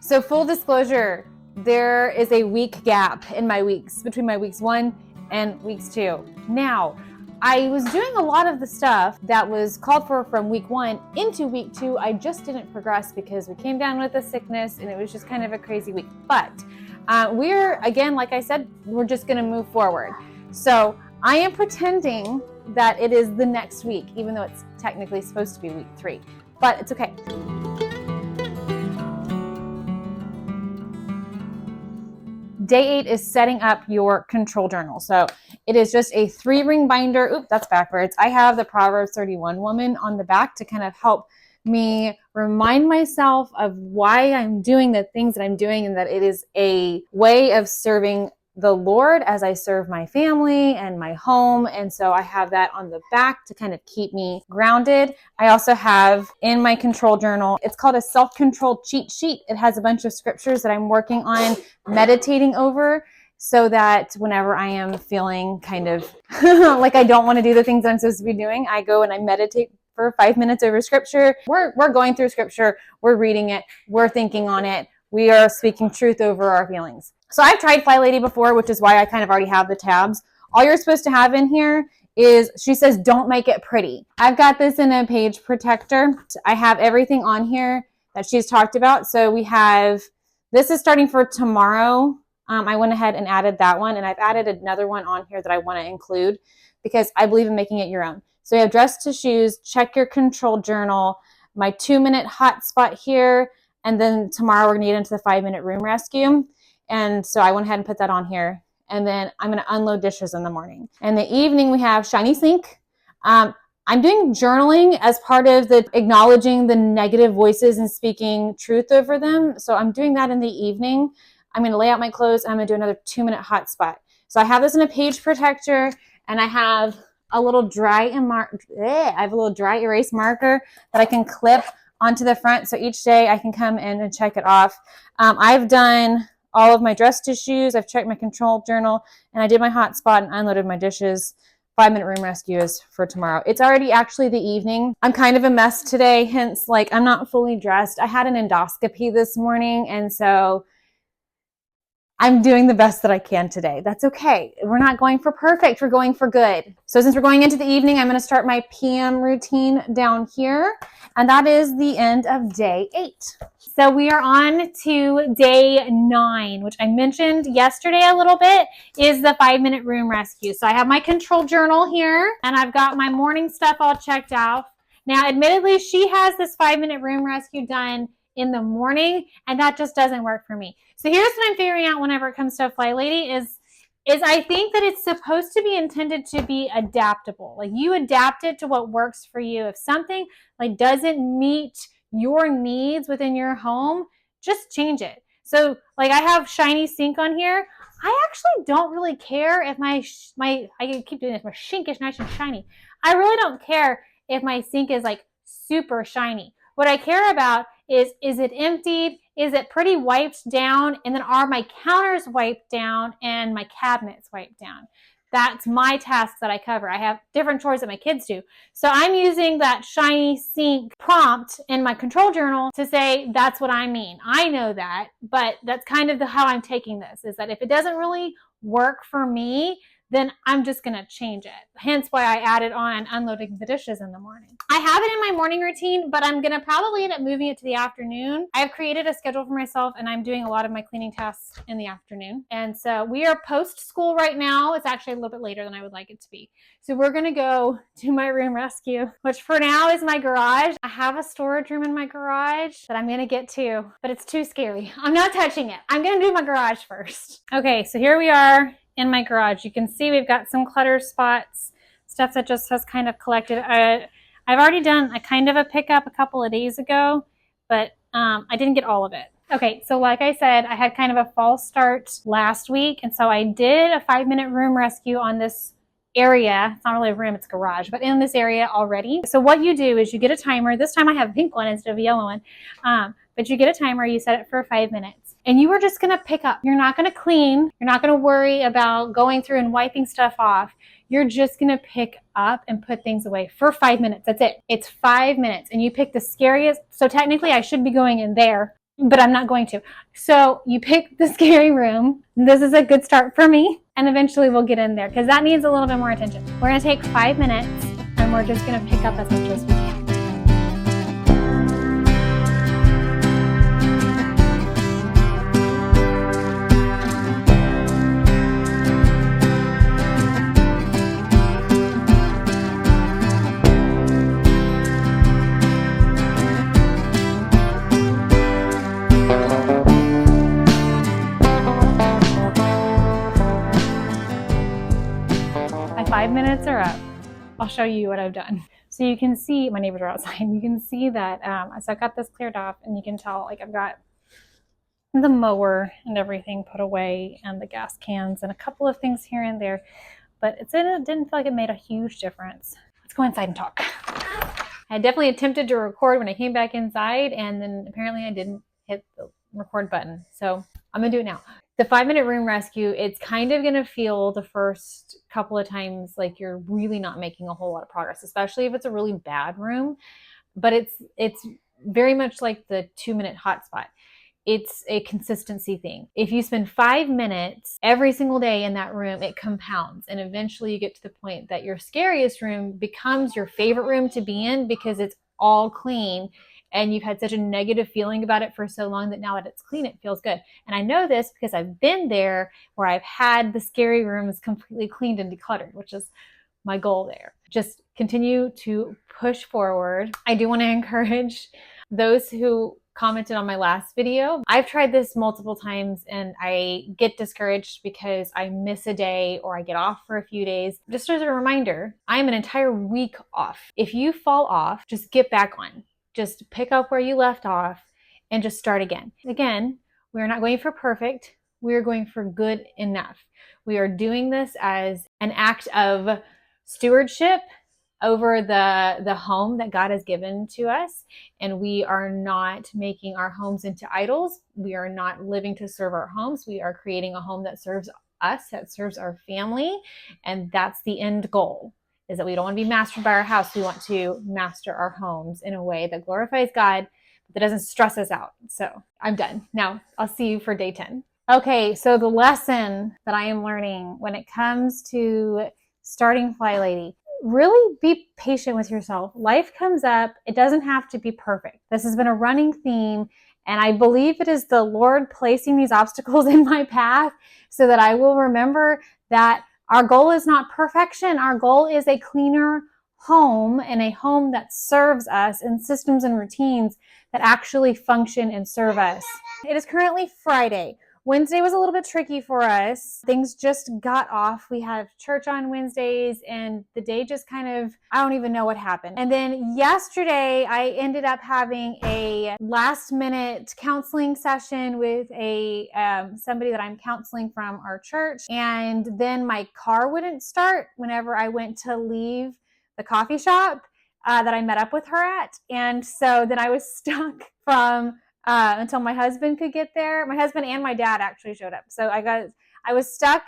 So full disclosure, there is a week gap in my weeks between my weeks 1 and weeks 2. Now, I was doing a lot of the stuff that was called for from week 1 into week 2. I just didn't progress because we came down with a sickness and it was just kind of a crazy week. But we're, again, like I said, we're just going to move forward. So I am pretending that it is the next week, even though it's technically supposed to be week 3. But it's okay. Day 8 is setting up your control journal. So it is just a 3-ring binder. Oop, that's backwards. I have the Proverbs 31 woman on the back to kind of help me remind myself of why I'm doing the things that I'm doing, and that it is a way of serving the Lord as I serve my family and my home. And so I have that on the back to kind of keep me grounded. I also have in my control journal, it's called a self-control cheat sheet. It has a bunch of scriptures that I'm working on meditating over, so that whenever I am feeling kind of like I don't want to do the things I'm supposed to be doing, I go and I meditate for 5 minutes over scripture. We're going through scripture, we're reading it, we're thinking on it, we are speaking truth over our feelings. So I've tried FlyLady before, which is why I kind of already have the tabs. All you're supposed to have in here is, she says, don't make it pretty. I've got this in a page protector. I have everything on here that she's talked about. So we have, this is starting for tomorrow. I went ahead and added that one, and I've added another one on here that I want to include because I believe in making it your own. So we have dress to shoes, check your control journal, my 2-minute hotspot here, and then tomorrow we're going to get into the 5-minute room rescue. And so I went ahead and put that on here. And then I'm going to unload dishes in the morning. In the evening, we have shiny sink. I'm doing journaling as part of the acknowledging the negative voices and speaking truth over them. So I'm doing that in the evening. I'm going to lay out my clothes, and I'm going to do another 2-minute hotspot. So I have this in a page protector, and I have a little dry erase marker that I can clip onto the front. So each day I can come in and check it off. I've done all of my dress to shoes. I've checked my control journal, and I did my hotspot and unloaded my dishes. 5-minute room rescue is for tomorrow. It's already actually the evening. I'm kind of a mess today, hence like I'm not fully dressed. I had an endoscopy this morning, and so I'm doing the best that I can today. That's okay. We're not going for perfect. We're going for good. So since we're going into the evening, I'm going to start my PM routine down here. And that is the end of day 8. So we are on to day 9, which I mentioned yesterday a little bit, is the 5-minute room rescue. So I have my control journal here, and I've got my morning stuff all checked out. Now, admittedly, she has this 5-minute room rescue done in the morning, and that just doesn't work for me. So here's what I'm figuring out whenever it comes to FlyLady is I think that it's supposed to be intended to be adaptable. Like, you adapt it to what works for you. If something like doesn't meet your needs within your home, just change it. So like I have shiny sink on here. I actually don't really care if I keep doing this, my sink is nice and shiny. I really don't care if my sink is like super shiny. What I care about is it emptied? Is it pretty wiped down? And then are my counters wiped down and my cabinets wiped down? That's my tasks that I cover. I have different chores that my kids do. So I'm using that shiny sink prompt in my control journal to say that's what I mean. I know that, but that's kind of how I'm taking this, is that if it doesn't really work for me, then I'm just going to change it. Hence why I added on unloading the dishes in the morning. I have it in my morning routine, but I'm going to probably end up moving it to the afternoon. I have created a schedule for myself, and I'm doing a lot of my cleaning tasks in the afternoon. And so we are post-school right now. It's actually a little bit later than I would like it to be. So we're going to go to my room rescue, which for now is my garage. I have a storage room in my garage that I'm going to get to, but it's too scary. I'm not touching it. I'm going to do my garage first. Okay, so here we are in my garage. You can see we've got some clutter spots, stuff that just has kind of collected. I've already done a kind of a pickup a couple of days ago, but I didn't get all of it. Okay, so like I said, I had kind of a false start last week, and so I did a 5-minute room rescue on this area. It's not really a room, it's a garage, but in this area already. So what you do is you get a timer. This time I have a pink one instead of a yellow one, but you get a timer, you set it for 5 minutes. And you are just going to pick up. You're not going to clean. You're not going to worry about going through and wiping stuff off. You're just going to pick up and put things away for 5 minutes. That's it. It's 5 minutes. And you pick the scariest. So technically I should be going in there but I'm not going to. So you pick the scary room. This is a good start for me. And eventually we'll get in there because that needs a little bit more attention. We're going to take 5 minutes and we're just going to pick up as much as we can. My 5 minutes are up. I'll show you what I've done. So you can see, my neighbors are outside. You can see that, so I got this cleared off and you can tell like I've got the mower and everything put away and the gas cans and a couple of things here and there, but it didn't feel like it made a huge difference. Let's go inside and talk. I definitely attempted to record when I came back inside and then apparently I didn't hit the record button. So I'm gonna do it now. The 5-minute room rescue, it's kind of gonna feel the first couple of times like you're really not making a whole lot of progress, especially if it's a really bad room. But it's very much like the 2-minute hotspot. It's a consistency thing. If you spend 5 minutes every single day in that room, it compounds. And eventually you get to the point that your scariest room becomes your favorite room to be in because it's all clean. And you've had such a negative feeling about it for so long that now that it's clean, it feels good. And I know this because I've been there where I've had the scary rooms completely cleaned and decluttered, which is my goal there. Just continue to push forward. I do want to encourage those who commented on my last video. I've tried this multiple times and I get discouraged because I miss a day or I get off for a few days. Just as a reminder, I'm an entire week off. If you fall off, just get back on. Just pick up where you left off and just start again. Again, we're not going for perfect. We're going for good enough. We are doing this as an act of stewardship over the home that God has given to us. And we are not making our homes into idols. We are not living to serve our homes. We are creating a home that serves us, that serves our family. And that's the end goal, is that we don't want to be mastered by our house. We want to master our homes in a way that glorifies God, but that doesn't stress us out. So I'm done. Now I'll see you for day 10. Okay, so the lesson that I am learning when it comes to starting FlyLady, really be patient with yourself. Life comes up. It doesn't have to be perfect. This has been a running theme, and I believe it is the Lord placing these obstacles in my path so that I will remember that our goal is not perfection. Our goal is a cleaner home and a home that serves us and systems and routines that actually function and serve us. It is currently Friday. Wednesday was a little bit tricky for us. Things just got off. We have church on Wednesdays and the day just kind of, I don't even know what happened. And then yesterday I ended up having a last minute counseling session with somebody that I'm counseling from our church. And then my car wouldn't start whenever I went to leave the coffee shop that I met up with her at. And so then I was stuck from until my husband could get there. My husband and my dad actually showed up. So I was stuck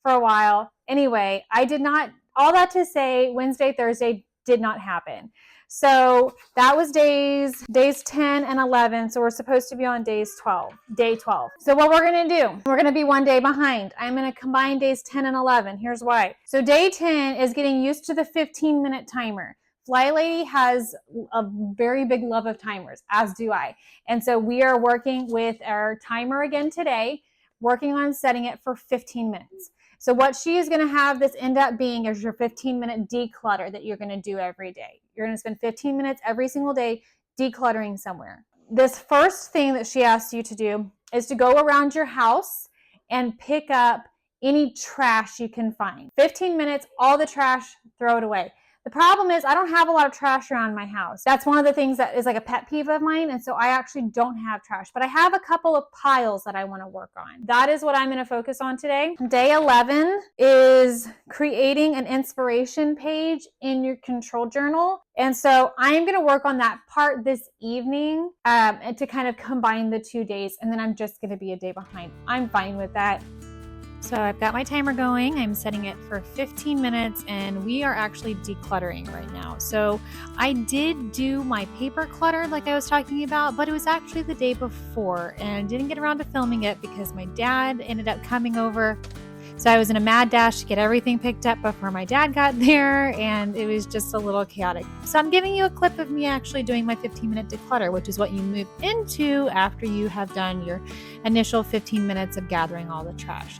for a while. Anyway, all that to say, Wednesday, Thursday did not happen. So that was days 10 and 11. So we're supposed to be on day 12. So what we're going to do, we're going to be one day behind. I'm going to combine days 10 and 11. Here's why. So day 10 is getting used to the 15-minute timer. FlyLady has a very big love of timers, as do I. And so we are working with our timer again today, working on setting it for 15 minutes. So what she is going to have this end up being is your 15-minute declutter that you're going to do every day. You're going to spend 15 minutes every single day decluttering somewhere. This first thing that she asks you to do is to go around your house and pick up any trash you can find. 15 minutes, all the trash, throw it away. The problem is I don't have a lot of trash around my house. That's one of the things that is like a pet peeve of mine. And so I actually don't have trash, but I have a couple of piles that I want to work on. That is what I'm going to focus on today. Day 11 is creating an inspiration page in your control journal. And so I'm going to work on that part this evening and to kind of combine the 2 days. And then I'm just going to be a day behind. I'm fine with that. So I've got my timer going. I'm setting it for 15 minutes and we are actually decluttering right now. So I did do my paper clutter like I was talking about, but it was actually the day before and I didn't get around to filming it because my dad ended up coming over. So I was in a mad dash to get everything picked up before my dad got there, and it was just a little chaotic. So I'm giving you a clip of me actually doing my 15-minute declutter, which is what you move into after you have done your initial 15 minutes of gathering all the trash.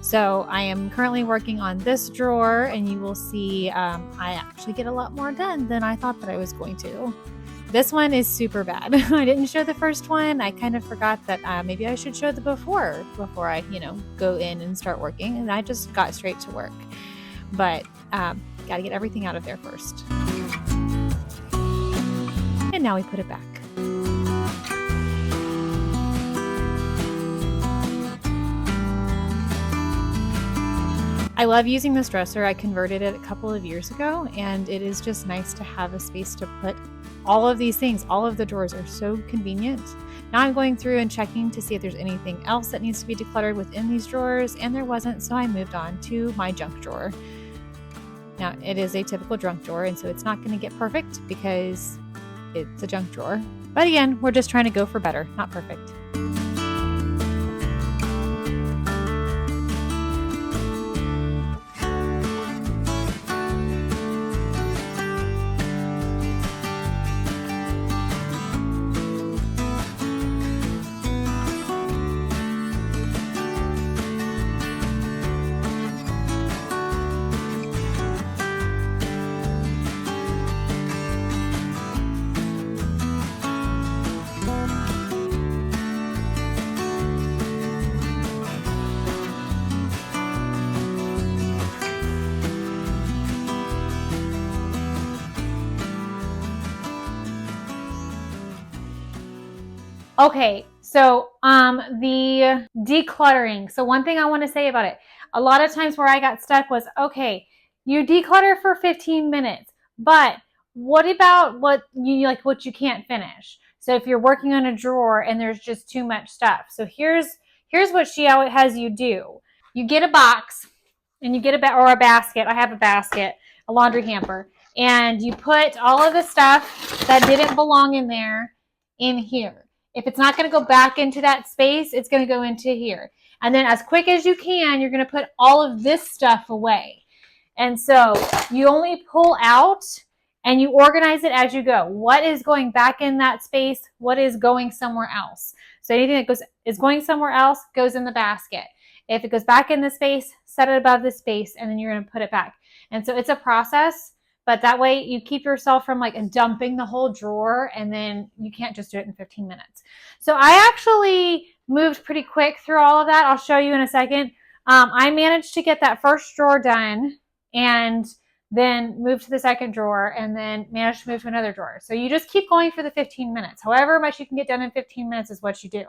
So I am currently working on this drawer, and you will see I actually get a lot more done than I thought that I was going to. This one is super bad. I didn't show the first one. I kind of forgot that maybe I should show the before I, go in and start working. And I just got straight to work. But got to get everything out of there first. And now we put it back. I love using this dresser. I converted it a couple of years ago, and it is just nice to have a space to put all of these things. All of the drawers are so convenient. Now I'm going through and checking to see if there's anything else that needs to be decluttered within these drawers, and there wasn't, so I moved on to my junk drawer. Now, it is a typical junk drawer, and so it's not going to get perfect because it's a junk drawer. But again, we're just trying to go for better, not perfect. Okay, so the decluttering. So one thing I want to say about it, a lot of times where I got stuck was, okay, you declutter for 15 minutes, but what about what you can't finish? So if you're working on a drawer and there's just too much stuff. So here's what she has you do. You get a box and you get a basket. I have a basket, a laundry hamper, and you put all of the stuff that didn't belong in there in here. If it's not going to go back into that space, it's going to go into here. And then as quick as you can, you're going to put all of this stuff away. And so you only pull out and you organize it as you go. What is going back in that space? What is going somewhere else? So anything that is going somewhere else goes in the basket. If it goes back in the space, set it above the space, and then you're going to put it back. And so it's a process. But that way you keep yourself from dumping the whole drawer, and then you can't just do it in 15 minutes. So I actually moved pretty quick through all of that. I'll show you in a second. I managed to get that first drawer done and then move to the second drawer and then managed to move to another drawer. So you just keep going for the 15 minutes. However much you can get done in 15 minutes is what you do.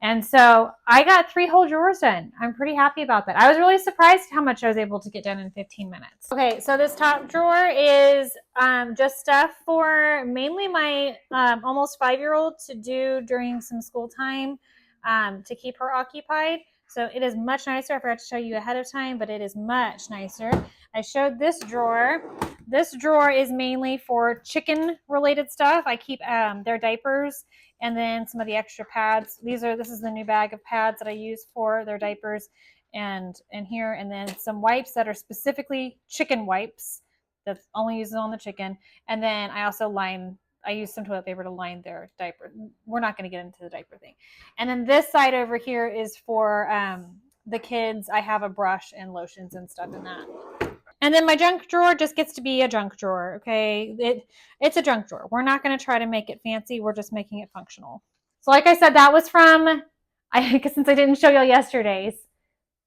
And so I got 3 whole drawers done. I'm pretty happy about that. I was really surprised how much I was able to get done in 15 minutes. Okay, so this top drawer is just stuff for mainly my almost 5-year-old to do during some school time to keep her occupied. So it is much nicer. I forgot to show you ahead of time, but it is much nicer. I showed this drawer. This drawer is mainly for chicken-related stuff. I keep their diapers and then some of the extra pads. This is the new bag of pads that I use for their diapers and here, and then some wipes that are specifically chicken wipes that's only used on the chicken. And then I also I use some toilet paper to line their diaper. We're not going to get into the diaper thing. And then this side over here is for the kids. I have a brush and lotions and stuff in that. And then my junk drawer just gets to be a junk drawer, okay? It's a junk drawer. We're not going to try to make it fancy. We're just making it functional. So like I said, that was from, since I didn't show y'all yesterday's,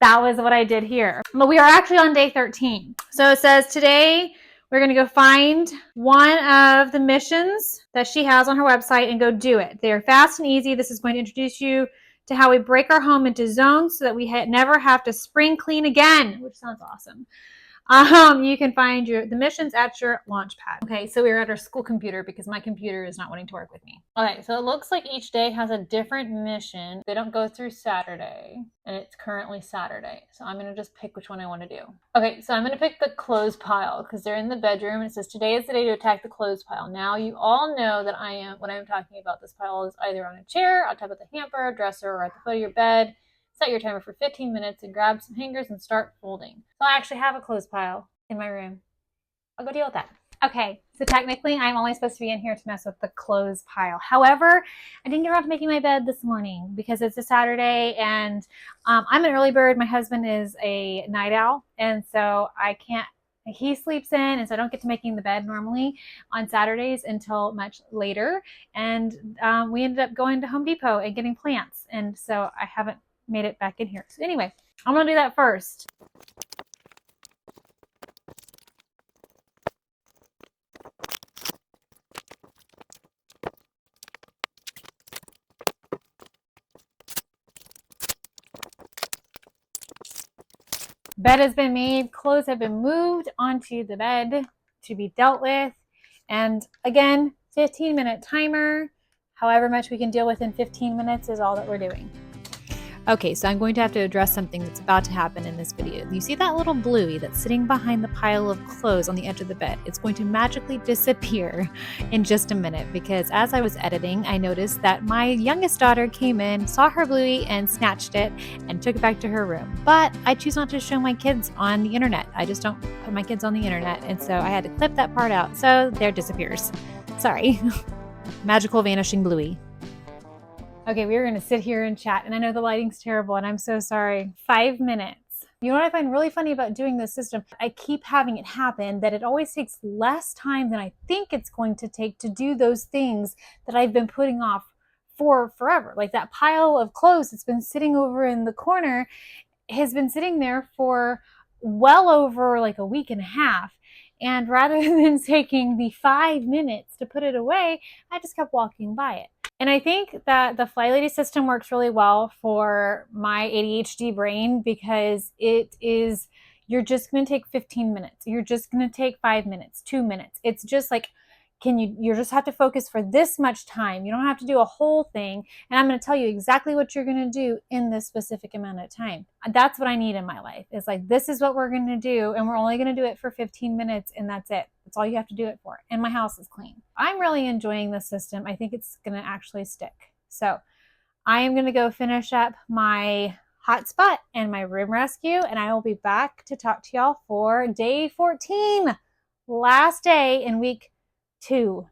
that was what I did here. But we are actually on day 13. So it says today we're going to go find one of the missions that she has on her website and go do it. They're fast and easy. This is going to introduce you to how we break our home into zones so that we never have to spring clean again, which sounds awesome. You can find the missions at your launch pad. Okay, so we were at our school computer because my computer is not wanting to work with me. Okay, so it looks like each day has a different mission. They don't go through Saturday, and it's currently Saturday. So I'm gonna just pick which one I want to do. Okay, so I'm gonna pick the clothes pile because they're in the bedroom. It says today is the day to attack the clothes pile. Now you all know that when I'm talking about this pile is either on a chair, on top of the hamper, dresser, or at the foot of your bed. Set your timer for 15 minutes and grab some hangers and start folding. So I actually have a clothes pile in my room. I'll go deal with that. Okay, so technically I'm only supposed to be in here to mess with the clothes pile. However, I didn't get around to making my bed this morning because it's a Saturday and I'm an early bird. My husband is a night owl, and so I can't, he sleeps in, and so I don't get to making the bed normally on Saturdays until much later. And we ended up going to Home Depot and getting plants, and so I haven't made it back in here. So anyway, I'm gonna do that first. Bed has been made, clothes have been moved onto the bed to be dealt with. And again, 15-minute timer. However much we can deal with in 15 minutes is all that we're doing. Okay, so I'm going to have to address something that's about to happen in this video. You see that little bluey that's sitting behind the pile of clothes on the edge of the bed? It's going to magically disappear in just a minute because as I was editing, I noticed that my youngest daughter came in, saw her bluey, and snatched it and took it back to her room. But I choose not to show my kids on the internet. I just don't put my kids on the internet, and so I had to clip that part out. So there it disappears. Sorry. Magical vanishing bluey. Okay, we were going to sit here and chat, and I know the lighting's terrible, and I'm so sorry. 5 minutes. You know what I find really funny about doing this system? I keep having it happen that it always takes less time than I think it's going to take to do those things that I've been putting off for forever. Like that pile of clothes that's been sitting over in the corner has been sitting there for well over like a week and a half. And rather than taking the 5 minutes to put it away, I just kept walking by it. And I think that the FlyLady system works really well for my ADHD brain because you're just going to take 15 minutes. You're just going to take 5 minutes, 2 minutes. It's just like, you just have to focus for this much time. You don't have to do a whole thing. And I'm going to tell you exactly what you're going to do in this specific amount of time. That's what I need in my life. It's like, this is what we're going to do. And we're only going to do it for 15 minutes. And that's it. That's all you have to do it for. And my house is clean. I'm really enjoying this system. I think it's going to actually stick. So I am going to go finish up my hotspot and my room rescue. And I will be back to talk to y'all for day 14. Last day in week 2.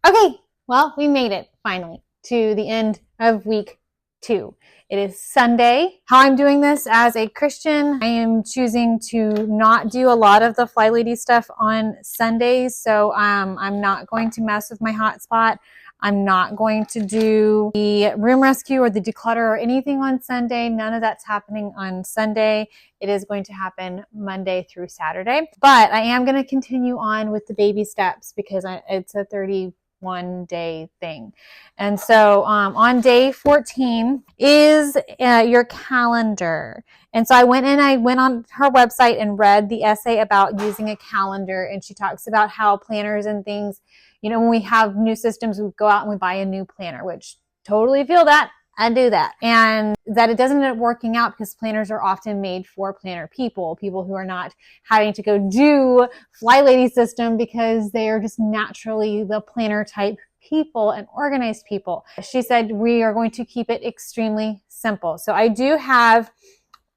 Okay, well, we made it finally to the end of week 2. It is Sunday. How I'm doing this as a Christian, I am choosing to not do a lot of the FlyLady stuff on Sundays. So I'm not going to mess with my hotspot. I'm not going to do the room rescue or the declutter or anything on Sunday. None of that's happening on Sunday. It is going to happen Monday through Saturday. But I am going to continue on with the baby steps because it's a 31-day thing. And so on day 14 is your calendar. And so I went on her website and read the essay about using a calendar. And she talks about how planners and things, you know, when we have new systems, we go out and we buy a new planner, which totally feel that. I do that. And that it doesn't end up working out because planners are often made for planner people who are not having to go do FlyLady system because they are just naturally the planner type people and organized people. She said we are going to keep it extremely simple. So I do have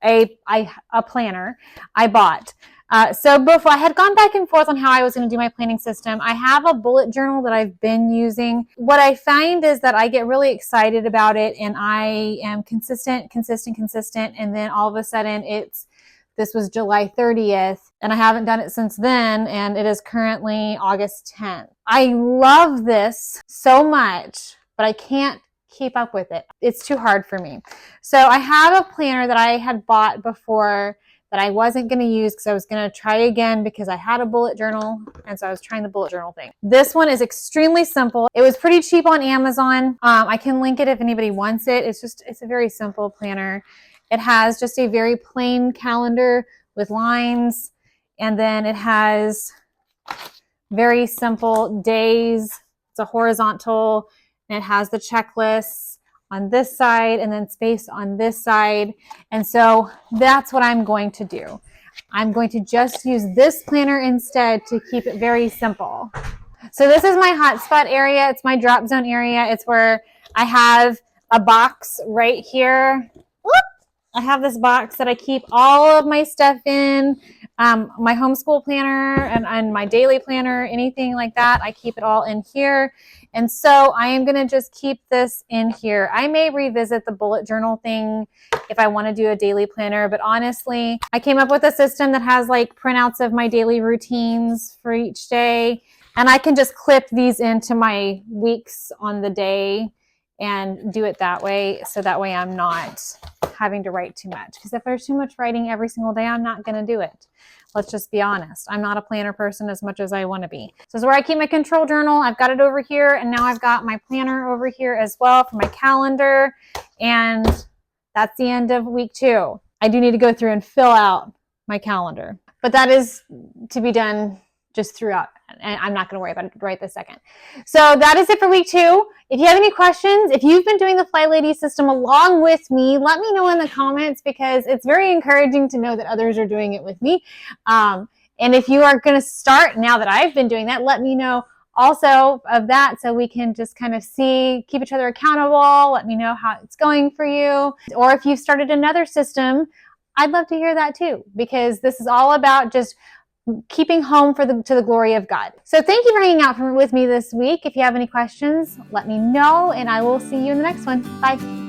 a planner I bought. So before I had gone back and forth on how I was going to do my planning system, I have a bullet journal that I've been using. What I find is that I get really excited about it and I am consistent. And then all of a sudden this was July 30th and I haven't done it since then. And it is currently August 10th. I love this so much, but I can't keep up with it. It's too hard for me. So I have a planner that I had bought before that I wasn't going to use because I was going to try again because I had a bullet journal. And so I was trying the bullet journal thing. This one is extremely simple. It was pretty cheap on Amazon. I can link it if anybody wants it. It's a very simple planner. It has just a very plain calendar with lines And then it has very simple days. It's a horizontal, and it has the checklists on this side and then space on this side. And so that's what I'm going to do. I'm going to just use this planner instead to keep it very simple. So this is my hotspot area. It's my drop zone area. It's where I have a box right here. I have this box that I keep all of my stuff in, my homeschool planner and my daily planner, anything like that. I keep it all in here. And so I am going to just keep this in here. I may revisit the bullet journal thing if I want to do a daily planner, but honestly, I came up with a system that has like printouts of my daily routines for each day. And I can just clip these into my weeks on the day and do it that way. So that way I'm not having to write too much. Because if there's too much writing every single day, I'm not going to do it. Let's just be honest. I'm not a planner person as much as I want to be. So this is where I keep my control journal. I've got it over here. And now I've got my planner over here as well for my calendar. And that's the end of week 2. I do need to go through and fill out my calendar. But that is to be done just throughout. And I'm not going to worry about it right this second. So that is it for week 2. If you have any questions, if you've been doing the FlyLady system along with me, let me know in the comments, because it's very encouraging to know that others are doing it with me. And if you are going to start now that I've been doing that, let me know also of that, so we can just kind of see, keep each other accountable. Let me know how it's going for you. Or if you've started another system, I'd love to hear that too, because this is all about just keeping home to the glory of God. So thank you for hanging out with me this week. If you have any questions, let me know, and I will see you in the next one. Bye.